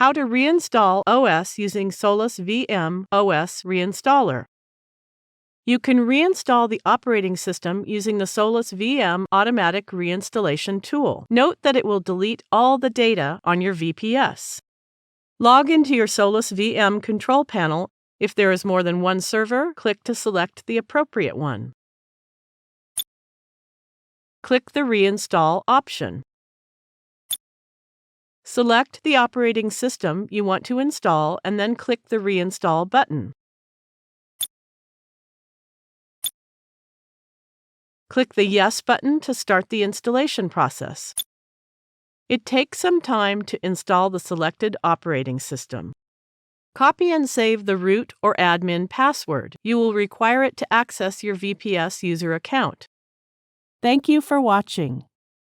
How to reinstall OS using SolusVM OS Reinstaller. You can reinstall the operating system using the SolusVM automatic reinstallation tool. Note that it will delete all the data on your VPS. Log into your SolusVM control panel. If there is more than one server, click to select the appropriate one. Click the Reinstall option. Select the operating system you want to install and then click the Reinstall button. Click the Yes button to start the installation process. It takes some time to install the selected operating system. Copy and save the root or admin password. You will require it to access your VPS user account. Thank you for watching.